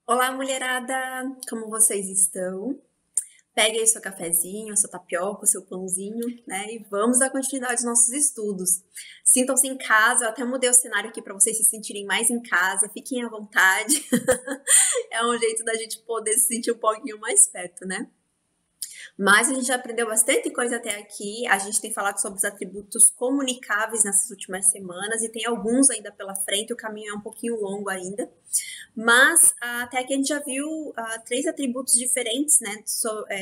Olá, mulherada! Como vocês estão? Pegue aí seu cafezinho, sua tapioca, seu pãozinho, né? E vamos dar continuidade aos nossos estudos. Sintam-se em casa, eu até mudei o cenário aqui para vocês se sentirem mais em casa, fiquem à vontade. É um jeito da gente poder se sentir um pouquinho mais perto, né? Mas a gente já aprendeu bastante coisa até aqui. A gente tem falado sobre os atributos comunicáveis nessas últimas semanas e tem alguns ainda pela frente, o caminho é um pouquinho longo ainda. Mas até aqui a gente já viu 3 atributos diferentes, né,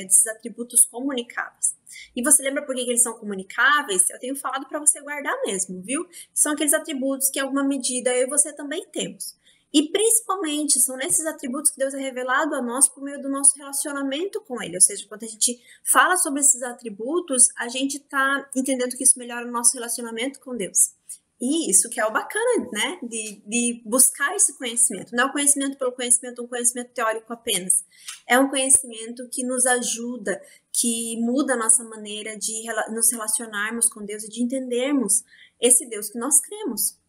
desses atributos comunicáveis. E você lembra por que eles são comunicáveis? Eu tenho falado para você guardar mesmo, viu? São aqueles atributos que, em alguma medida, eu e você também temos. E, principalmente, são nesses atributos que Deus é revelado a nós por meio do nosso relacionamento com Ele. Ou seja, quando a gente fala sobre esses atributos, a gente está entendendo que isso melhora o nosso relacionamento com Deus. E isso que é o bacana, né? De buscar esse conhecimento. Não é o conhecimento pelo conhecimento, um conhecimento teórico apenas. É um conhecimento que nos ajuda, que muda a nossa maneira de nos relacionarmos com Deus e de entendermos esse Deus que nós cremos.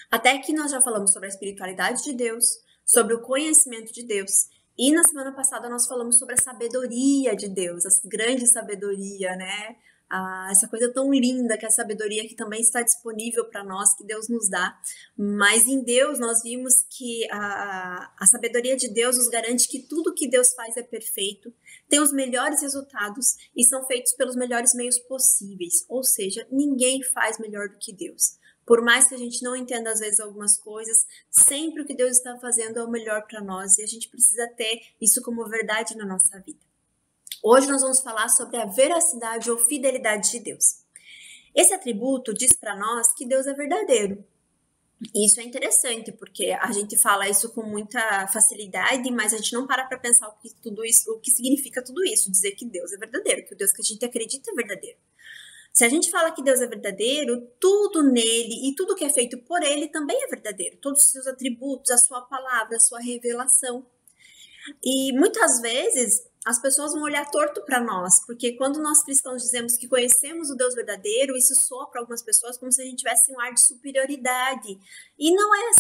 Até aqui nós já falamos sobre a espiritualidade de Deus, sobre o conhecimento de Deus. E na semana passada nós falamos sobre a sabedoria de Deus, a grande sabedoria, né? Essa coisa tão linda que é a sabedoria que também está disponível para nós, que Deus nos dá. Mas em Deus nós vimos que a sabedoria de Deus nos garante que tudo que Deus faz é perfeito, tem os melhores resultados e são feitos pelos melhores meios possíveis. Ou seja, ninguém faz melhor do que Deus. Por mais que a gente não entenda às vezes algumas coisas, sempre o que Deus está fazendo é o melhor para nós e a gente precisa ter isso como verdade na nossa vida. Hoje nós vamos falar sobre a veracidade ou fidelidade de Deus. Esse atributo diz para nós que Deus é verdadeiro. E isso é interessante, porque a gente fala isso com muita facilidade, mas a gente não para pensar o que significa tudo isso, dizer que Deus é verdadeiro, que o Deus que a gente acredita é verdadeiro. Se a gente fala que Deus é verdadeiro, tudo nele e tudo que é feito por ele também é verdadeiro. Todos os seus atributos, a sua palavra, a sua revelação. E muitas vezes as pessoas vão olhar torto para nós, porque quando nós cristãos dizemos que conhecemos o Deus verdadeiro, isso soa para algumas pessoas como se a gente tivesse um ar de superioridade. E não é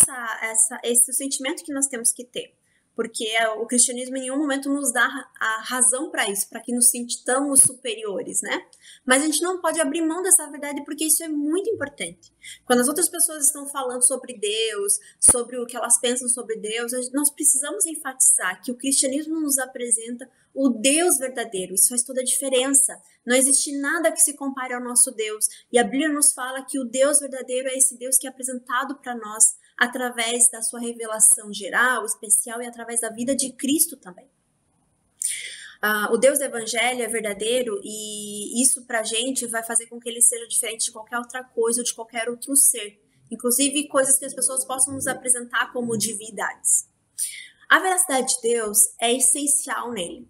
esse o sentimento que nós temos que ter. Porque o cristianismo em nenhum momento nos dá a razão para isso, para que nos sintamos superiores, né? Mas a gente não pode abrir mão dessa verdade porque isso é muito importante. Quando as outras pessoas estão falando sobre Deus, sobre o que elas pensam sobre Deus, nós precisamos enfatizar que o cristianismo nos apresenta o Deus verdadeiro. Isso faz toda a diferença. Não existe nada que se compare ao nosso Deus. E a Bíblia nos fala que o Deus verdadeiro é esse Deus que é apresentado para nós através da sua revelação geral, especial, e através da vida de Cristo também. O Deus do Evangelho é verdadeiro e isso pra gente vai fazer com que ele seja diferente de qualquer outra coisa ou de qualquer outro ser. Inclusive coisas que as pessoas possam nos apresentar como divindades. A veracidade de Deus é essencial nele.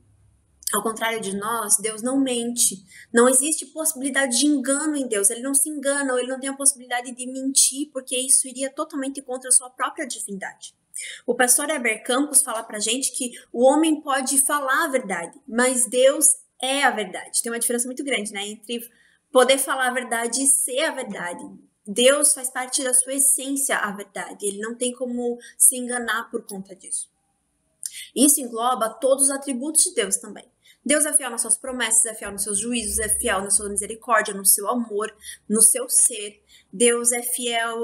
Ao contrário de nós, Deus não mente. Não existe possibilidade de engano em Deus. Ele não se engana ou ele não tem a possibilidade de mentir, porque isso iria totalmente contra a sua própria divindade. O pastor Heber Campos fala pra gente que o homem pode falar a verdade, mas Deus é a verdade. Tem uma diferença muito grande, né, entre poder falar a verdade e ser a verdade. Deus faz parte da sua essência a verdade. Ele não tem como se enganar por conta disso. Isso engloba todos os atributos de Deus também. Deus é fiel nas suas promessas, é fiel nos seus juízos, é fiel na sua misericórdia, no seu amor, no seu ser. Deus é fiel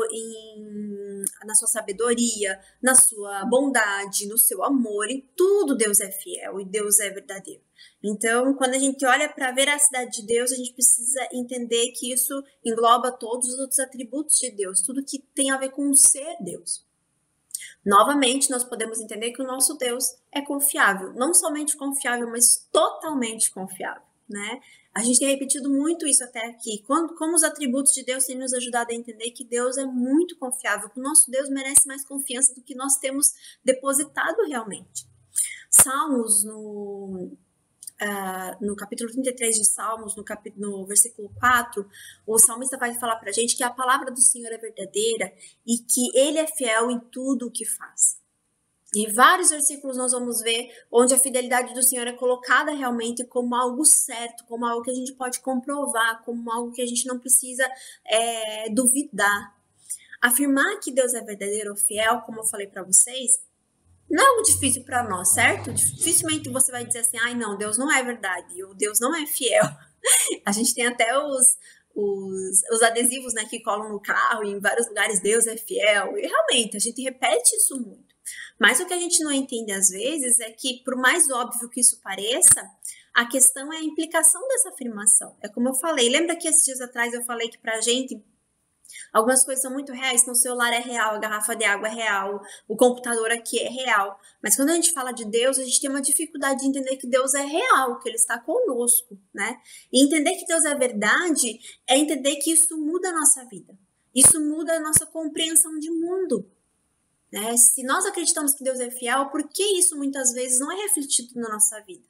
na sua sabedoria, na sua bondade, no seu amor. Em tudo Deus é fiel e Deus é verdadeiro. Então, quando a gente olha para a veracidade de Deus, a gente precisa entender que isso engloba todos os outros atributos de Deus, tudo que tem a ver com o ser Deus. Novamente, nós podemos entender que o nosso Deus é confiável. Não somente confiável, mas totalmente confiável, né? A gente tem repetido muito isso até aqui. Como os atributos de Deus têm nos ajudado a entender que Deus é muito confiável, que o nosso Deus merece mais confiança do que nós temos depositado realmente. Salmos, no capítulo 33 de Salmos, no versículo 4, o salmista vai falar pra gente que a palavra do Senhor é verdadeira e que ele é fiel em tudo o que faz. Em vários versículos nós vamos ver onde a fidelidade do Senhor é colocada realmente como algo certo, como algo que a gente pode comprovar, como algo que a gente não precisa duvidar. Afirmar que Deus é verdadeiro ou fiel, como eu falei para vocês, não é algo difícil para nós, certo? Dificilmente você vai dizer assim, ai não, Deus não é verdade, ou Deus não é fiel. A gente tem até os adesivos, né, que colam no carro e em vários lugares, Deus é fiel. E realmente, a gente repete isso muito. Mas o que a gente não entende às vezes é que, por mais óbvio que isso pareça, a questão é a implicação dessa afirmação. É como eu falei, lembra que esses dias atrás eu falei que pra gente algumas coisas são muito reais, então o celular é real, a garrafa de água é real, o computador aqui é real. Mas quando a gente fala de Deus, a gente tem uma dificuldade de entender que Deus é real, que Ele está conosco, né? E entender que Deus é verdade é entender que isso muda a nossa vida. Isso muda a nossa compreensão de mundo. Né? Se nós acreditamos que Deus é fiel, por que isso muitas vezes não é refletido na nossa vida?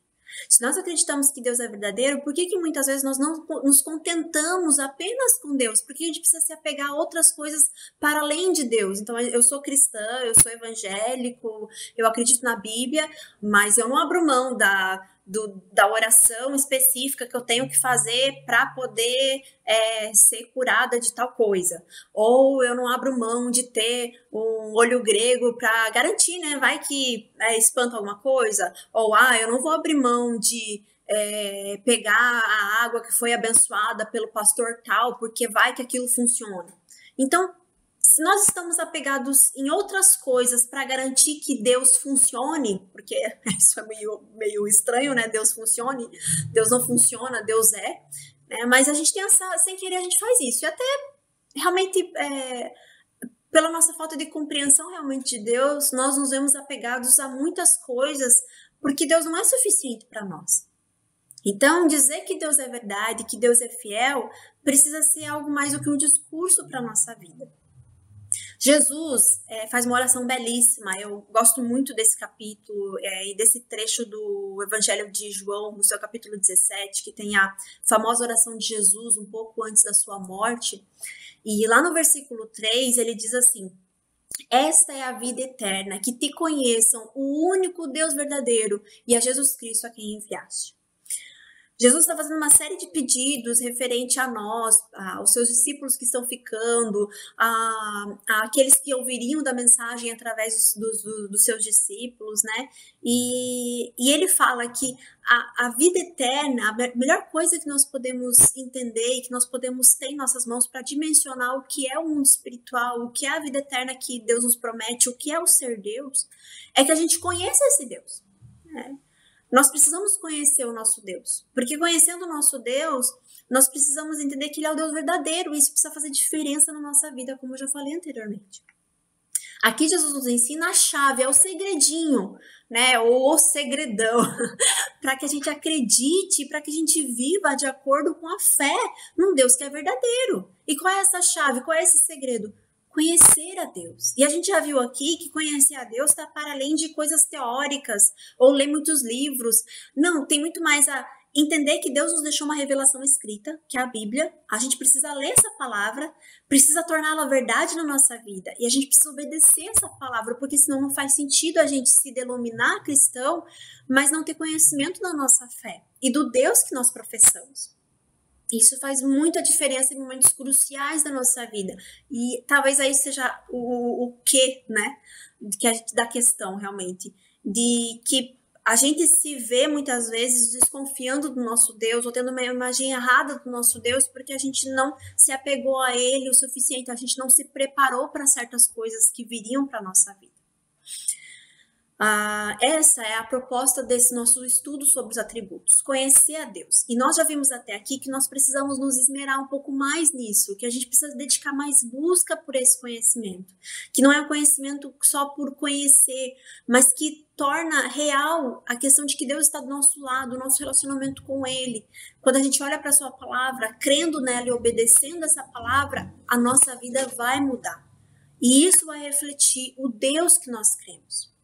Se nós acreditamos que Deus é verdadeiro, por que muitas vezes nós não nos contentamos apenas com Deus? Por que a gente precisa se apegar a outras coisas para além de Deus? Então, eu sou cristã, eu sou evangélico, eu acredito na Bíblia, mas eu não abro mão da oração específica que eu tenho que fazer para poder ser curada de tal coisa. Ou eu não abro mão de ter um olho grego para garantir, né? Vai que espanta alguma coisa. Ou, eu não vou abrir mão de pegar a água que foi abençoada pelo pastor tal, porque vai que aquilo funciona. Então, se nós estamos apegados em outras coisas para garantir que Deus funcione, porque isso é meio estranho, né? Deus funcione, Deus não funciona, Deus é. Né? Mas a gente tem sem querer, a gente faz isso. E até realmente, pela nossa falta de compreensão realmente de Deus, nós nos vemos apegados a muitas coisas, porque Deus não é suficiente para nós. Então, dizer que Deus é verdade, que Deus é fiel, precisa ser algo mais do que um discurso para a nossa vida. Jesus faz uma oração belíssima, eu gosto muito desse capítulo e desse trecho do Evangelho de João, no seu capítulo 17, que tem a famosa oração de Jesus um pouco antes da sua morte, e lá no versículo 3 ele diz assim: esta é a vida eterna, que te conheçam o único Deus verdadeiro e a Jesus Cristo a quem enviaste. Jesus está fazendo uma série de pedidos referente a nós, aos seus discípulos que estão ficando, aqueles que ouviriam da mensagem através dos seus discípulos, né? E ele fala que a vida eterna, a melhor coisa que nós podemos entender e que nós podemos ter em nossas mãos para dimensionar o que é o mundo espiritual, o que é a vida eterna que Deus nos promete, o que é o ser Deus, é que a gente conheça esse Deus, né? Nós precisamos conhecer o nosso Deus, porque conhecendo o nosso Deus, nós precisamos entender que Ele é o Deus verdadeiro, e isso precisa fazer diferença na nossa vida, como eu já falei anteriormente. Aqui Jesus nos ensina a chave, é o segredinho, né, ou o segredão, para que a gente acredite, para que a gente viva de acordo com a fé num Deus que é verdadeiro. E qual é essa chave, qual é esse segredo? Conhecer a Deus. E a gente já viu aqui que conhecer a Deus está para além de coisas teóricas ou ler muitos livros. Não, tem muito mais a entender que Deus nos deixou uma revelação escrita, que é a Bíblia. A gente precisa ler essa palavra, precisa torná-la verdade na nossa vida. E a gente precisa obedecer essa palavra, porque senão não faz sentido a gente se denominar cristão, mas não ter conhecimento da nossa fé e do Deus que nós professamos. Isso faz muita diferença em momentos cruciais da nossa vida. E talvez aí seja o quê, né? Da questão, realmente. De que a gente se vê muitas vezes desconfiando do nosso Deus, ou tendo uma imagem errada do nosso Deus, porque a gente não se apegou a Ele o suficiente, a gente não se preparou para certas coisas que viriam para a nossa vida. Essa é a proposta desse nosso estudo sobre os atributos, conhecer a Deus. E nós já vimos até aqui que nós precisamos nos esmerar um pouco mais nisso, que a gente precisa dedicar mais busca por esse conhecimento, que não é um conhecimento só por conhecer, mas que torna real a questão de que Deus está do nosso lado, o nosso relacionamento com Ele. Quando a gente olha para a sua palavra, crendo nela e obedecendo essa palavra, a nossa vida vai mudar. E isso vai refletir o Deus que nós cremos.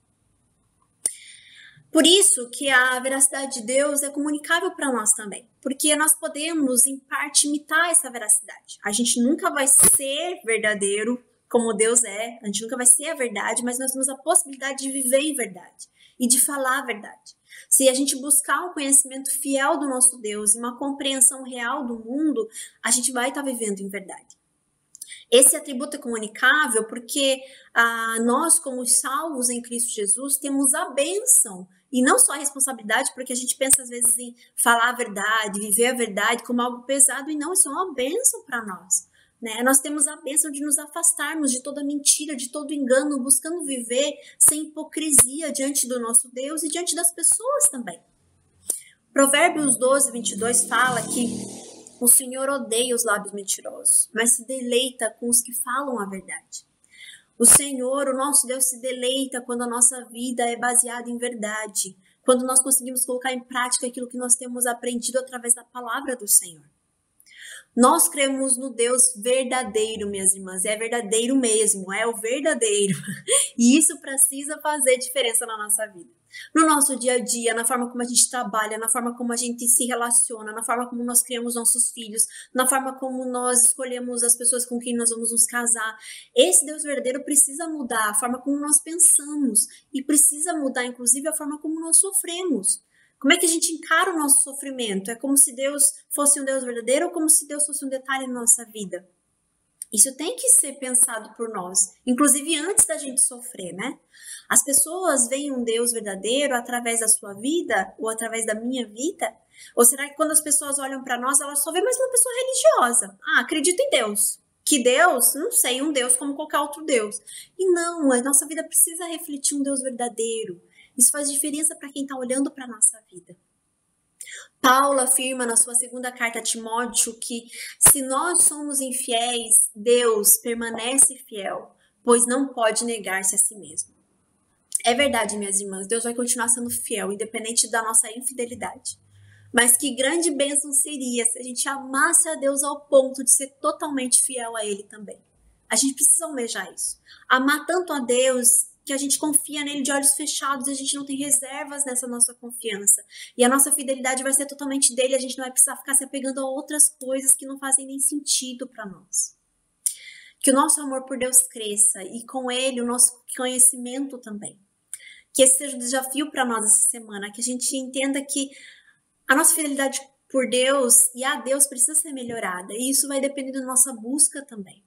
Por isso que a veracidade de Deus é comunicável para nós também, porque nós podemos, em parte, imitar essa veracidade. A gente nunca vai ser verdadeiro como Deus é, a gente nunca vai ser a verdade, mas nós temos a possibilidade de viver em verdade e de falar a verdade. Se a gente buscar um conhecimento fiel do nosso Deus e uma compreensão real do mundo, a gente vai estar vivendo em verdade. Esse atributo é comunicável porque nós, como salvos em Cristo Jesus, temos a bênção e não só a responsabilidade, porque a gente pensa às vezes em falar a verdade, viver a verdade como algo pesado, e não, isso é uma bênção para nós. Né? Nós temos a bênção de nos afastarmos de toda mentira, de todo engano, buscando viver sem hipocrisia diante do nosso Deus e diante das pessoas também. Provérbios 12, 22 fala que o Senhor odeia os lábios mentirosos, mas se deleita com os que falam a verdade. O Senhor, o nosso Deus, se deleita quando a nossa vida é baseada em verdade, quando nós conseguimos colocar em prática aquilo que nós temos aprendido através da palavra do Senhor. Nós cremos no Deus verdadeiro, minhas irmãs, é verdadeiro mesmo, é o verdadeiro. E isso precisa fazer diferença na nossa vida. No nosso dia a dia, na forma como a gente trabalha, na forma como a gente se relaciona, na forma como nós criamos nossos filhos, na forma como nós escolhemos as pessoas com quem nós vamos nos casar. Esse Deus verdadeiro precisa mudar a forma como nós pensamos e precisa mudar, inclusive, a forma como nós sofremos. Como é que a gente encara o nosso sofrimento? É como se Deus fosse um Deus verdadeiro ou como se Deus fosse um detalhe na nossa vida? Isso tem que ser pensado por nós, inclusive antes da gente sofrer, né? As pessoas veem um Deus verdadeiro através da sua vida ou através da minha vida? Ou será que quando as pessoas olham para nós, elas só veem mais uma pessoa religiosa? Acredito em Deus. Que Deus? Não sei, um Deus como qualquer outro Deus. E não, a nossa vida precisa refletir um Deus verdadeiro. Isso faz diferença para quem está olhando para a nossa vida. Paulo afirma na sua segunda carta a Timóteo que se nós somos infiéis, Deus permanece fiel, pois não pode negar-se a si mesmo. É verdade, minhas irmãs, Deus vai continuar sendo fiel, independente da nossa infidelidade. Mas que grande bênção seria se a gente amasse a Deus ao ponto de ser totalmente fiel a Ele também. A gente precisa almejar isso. Amar tanto a Deus que a gente confia nele de olhos fechados e a gente não tem reservas nessa nossa confiança. E a nossa fidelidade vai ser totalmente dele, a gente não vai precisar ficar se apegando a outras coisas que não fazem nem sentido para nós. Que o nosso amor por Deus cresça e com ele o nosso conhecimento também. Que esse seja o desafio para nós essa semana, que a gente entenda que a nossa fidelidade por Deus e a Deus precisa ser melhorada e isso vai depender da nossa busca também.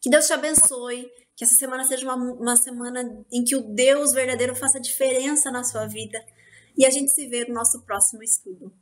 Que Deus te abençoe, que essa semana seja uma semana em que o Deus verdadeiro faça diferença na sua vida. E a gente se vê no nosso próximo estudo.